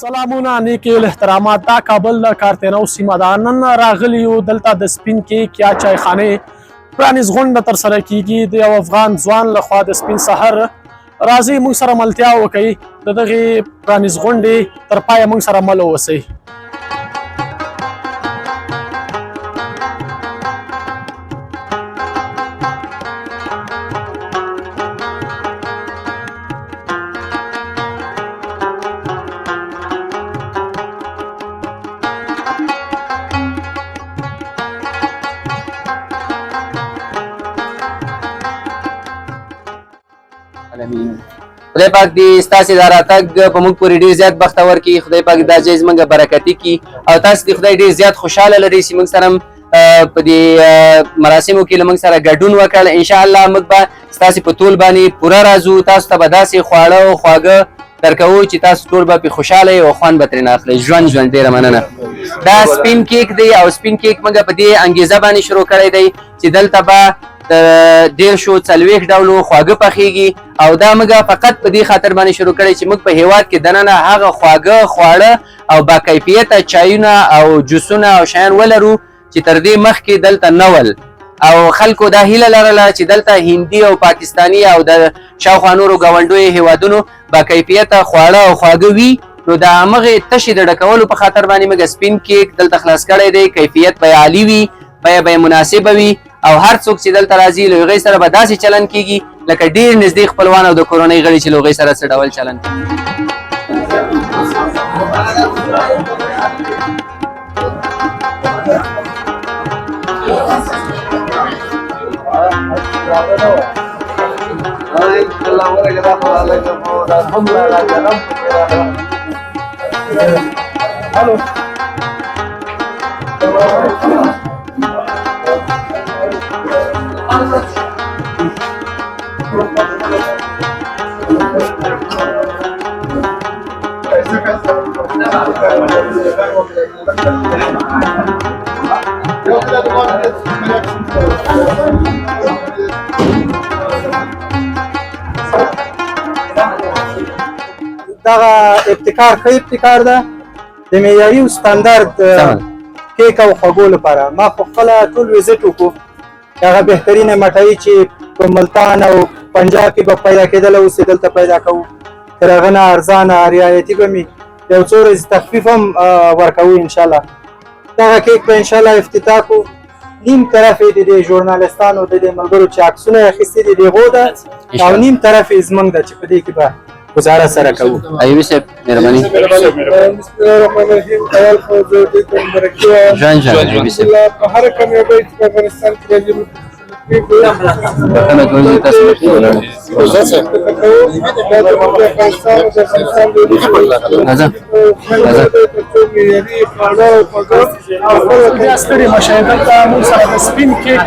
سلامونه نیکې احترامات دا کابل د کارتینو سیمه ده. نن راغلي یو دلته د سپین کیک یا چایخانې پرانیز غونډه ترسره کیږي د یو افغان ځوان لخوا د سپین سحر. راځئ موږ سره ملتیا وکړئ د دغې پرانیز غونډې تر پایه موږ سره مل واوسئ. خدای پاک دې ستاسې دا راتګ په موږ پورې ډېر زیات بختور کړي. خدای پاک دا جایز موږ برکتي کړي او تاسې دې خدای ډېر زیات خوشحاله لري چې موږ سره په دې مراسمو کې له موږ سره ګډون وکړ. انشاءالله موږ به ستاسې په طول باندې پوره راځو. تاسو ته به داسې خواړه او خواږه درکوو چې تاسو ټول به پرې خوشحاله یې او خوند به ترېنه اخلئ. ژوند ډېره مننه. دا سپین کیک دی او سپین کیک موږ په دې انګېزه باندې شروع کړی دی چې دلته به د 140 ډولو خواږه پخیږي او دا موږ فقط په دې خاطر باندې شروع کړی چې موږ په هیواد کې دننه هغه خواږه خواړه او باکیفیته چایونه او جوسونه او شیان ولرو چې تر دې مخکې دلته نه ول او خلکو دا هیله لرله چې دلته هندي او پاکستاني او د شاوخوا نورو ګاونډیو هیوادونو باکیفیته خواړه او خواږه وي. نو د همغې تشې د ډکولو په خاطر باندې موږ سپین کیک دلته خلاص کړی دی. کیفیت به یې عالي وي، بیه به یې مناسبه وي او هر څوک چې دلته راځي له هغوی سره به داسې چلن کېږي لکه ډېر نږدې خپلوان او د کورنۍ غړي چې له هغوی سره څه ډول چلن دغه ابتکار ښه ابتکار ده د معیاري او ستاندرد کیک او خوږو لپاره. ما خو خپله ټول ویزټ وکړو. هغه بهترینه مټایي چې په ملتان او پنجاب کې به پیدا کېدله اوس یې دلته پیدا کوو. تر هغه نه ارزانه رعایتي به مې یو څو ورځې تخفیف هم ورکوو انشاءالله. دغه کیک به انشاءالله افتتاح کړو. نیم طرف یې د دې ژورنالستانو د دې ملګرو چې عکسونه یې اخیستي دي د هغو ده او نیم طرف یې زموږ ده چې په دې کې به گزاره سره کوو. ایوبي صاحب مهرباني. ژوند ایوبي صاحب په هر کامیابۍ چې په افغانستان کې راځي بخښنه کوم چې تاسو ستړي مشه دلته موږ سره د سپین کیک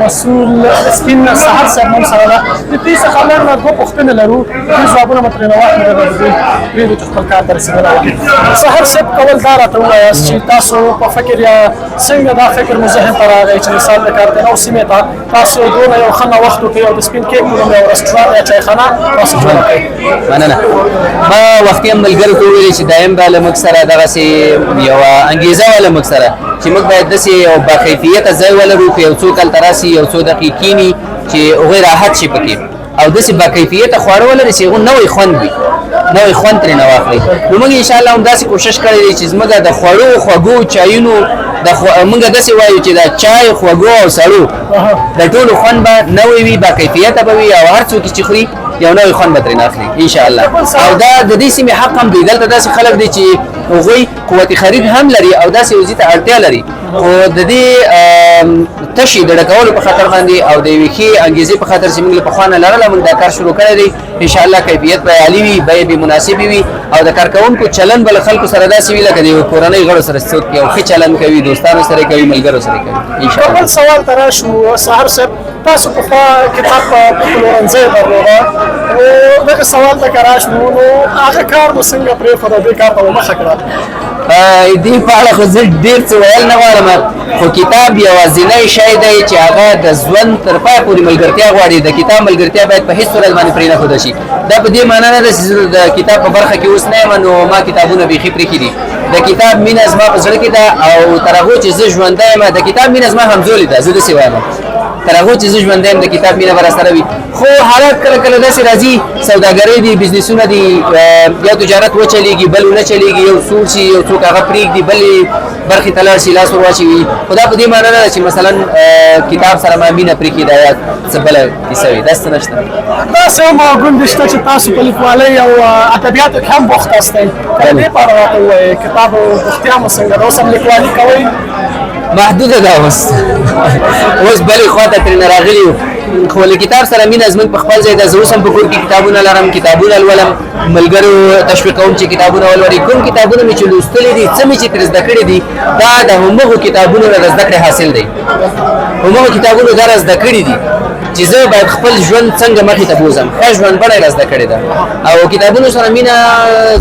مسؤل سپین سحر صاحب موږ سره ده. د دې څخه لرنه دوه پوښتنې لرو. دوی ځوابونه به ترېنه واخلو پرېږدو چې خپل کار ته رسېدلی وکړي. سحر صاحب کول دا راته ووایاست چې تاسو په فکر یا څنګه دا فکر مو ذهن ته راغی چې مثال د کارتینو سیمې ته تاسو دونه یو ښه نوښت وکړئ او د سپین کیک په نوم یو رسټورانټ یا چایخانه تاسو جوړه کړئ. مننه. ما وختي هم ملګرو ته وویلې چې دایم به له موږ سره دغسې یوه انګېزه وه له موږ سره چې موږ باید داسې یو باکیفیته ځای ولرو که یو څوک هلته راسي یو څو دقیقې کښېني چې هغوی راحت شي پکې او داسې باکیفیته خواړه ولري چې هغه نوی خوند وي، نوی خوند ترېنه واخلئ. نو موږ انشاءالله هم داسې کوشش کړی دی چې زموږ د خوړو خوږو چایونو موږ داسې وایو چې دا چای خوږو او سړو د ټولو خوند به نوی وي، باکیفیته به وي او هر څوک چې خوري یو نوی خوند به ترېنه اخلي انشاءالله. او دا د دې سیمې حق هم دی. دلته داسې خلک دی چې هغوی قوت خرید هم لري او داسې یو ځای ته اړتیا لري خو د دې تشې د ډکولو په خاطر باندې او د یوې ښې انګېزې په خاطر چې موږ له پخوا نه لرله موږ دا کار شروع کړی دی. انشاءالله کیفیت به یې عالي وي، بیې به مناسبې وي او د کارکوونکو چلن به له خلکو سره داسې وي لکه د یو کورنۍ غړو سره څوک یو ښه چلن کوي، دوستانو سره کوي، ملګرو سره کوي انشاءالله. بل سوال ته راشو سحر صاحب، تاسو پخوا کتاب په پلورنځی درلوده او دغه سوال ته که راشو نو هغه کار مو څنګه پرېښود او دې کار ته مو مخه کړه؟ دې په اړه خو زه ډېر څه ویل نه غواړم خو کتاب یوازینی شی دی چې هغه د ژوند تر پایه پورې ملګرتیا غواړي د کتاب ملګرتیا باید په هیڅ صورت باندې پرې نه ښودل شي دا په دې معنا نه ده چې د کتاب په برخه کې اوس نه یم نو ما کتابونه بیخي پرېښي دي د کتاب مینه زما په زړه کې ده او تر هغو چې زه ژوندی یم د کتاب مینه زما همزولې ده زه داسې وایم تر هغو چې زه ژوندی یم د کتاب مینه به راسره وي خو حالات کله کله داسې راځي سوداګرۍ دي بزنسونه دي یا تجارت وچلېږي بل ونه چلېږي یو سوړ شي یو څوک هغه پرېږدي بلې برخې ته لاړ شي لاس ور واچوي خو دا په دې معنا نه ده چې مثلا کتاب سره ما مینه پرېږدي دا یا څه بله کیسه وي داسې نشته داسې هم ګوند شته چې تاسو په لیکوالۍ او ادبیاتو کې هم بوخت یاستئ کله دې په اړه راته ووایئ کتاب بوختیا مو څنګه ده اوس هم لیکوالي کوئ محدوده ده اوس بلې خواته ترېنه راغلي یو خو له کتاب سره مینه زموږ په خپل ځای ده زه اوس هم په کور کې کتابونه لرم کتابونه لولم ملګرو تشویق کوم چې کتابونه ولولي کوم کتابونه مې چې لوستلي دي څه مې چې ترې زده کړي دي دا د همغو کتابونو نه د زده کړې حاصل دی همغو کتابونو دا را زده کړي دي چې زه باید خپل ژوند څنګه مخې ته بوځم ښه ژوند بڼه یې را زده کړې ده او کتابونو سره مینه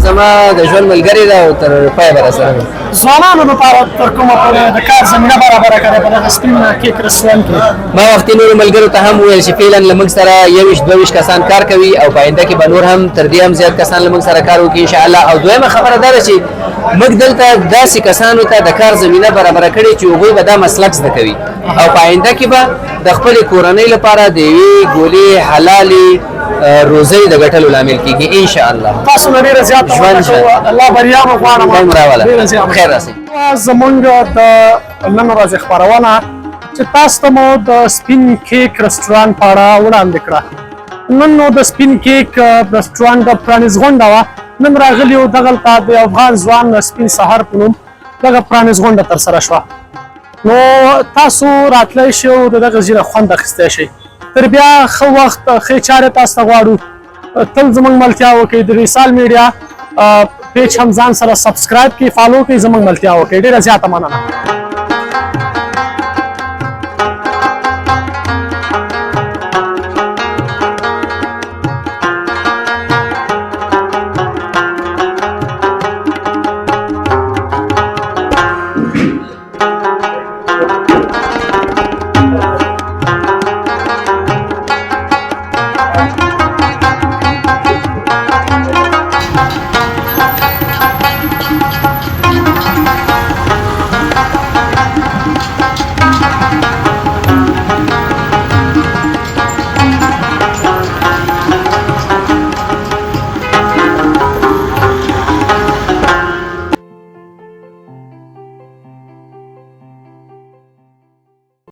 زما د ژوند ملګرې ده او تر پایه به راسره ده ځوانانو لپاره تر کومه پورې د کار زمینه برابره کړې په دغه سپین کیک رسټورانټ کې ما وختي نورو ملګرو ته هم وویل چې فعلا له موږ سره 21-22 کسان کار کوي او په آینده کې به نور هم تر دې هم زیات کسان له موږ سره کار وکړي انشاءالله او دویمه خبره دا ده چې موږ دلته داسې کسانو ته د کار زمینه برابره کړې چې هغوی به دا مسلک زده کوي او په آینده کې به د خپلې کورنۍ لپاره د یوې ګولې حلالې روزۍ د ګټلو لامل کېږي انشاءالله تاسو نه ډېره زیاته الله بریا مو غواړم خیر راسئ زمونږ د نن ورځې خپرونه چې تاسو ته مو د سپین کیک رسټورانټ په اړه وړاندې کړه نن نو د سپین کیک رسټورانټ د پرانیز غونډه وه نن راغلي وو دغلته د افغان ځوان سپین سهار په نوم دغه پرانیز غونډه ترسره شوه نو تاسو راتلی شئ او د دغه ځای نه خوند اخیستی شئ تر بیا ښه وخت ښې چارې تاسو ته غواړو تل زموږ ملتیا وکړئ د وصال میډیا پیج هم ځان سره سبسکرایب کړئ فالو کړئ زموږ ملتیا وکړئ ډېره زیاته مننه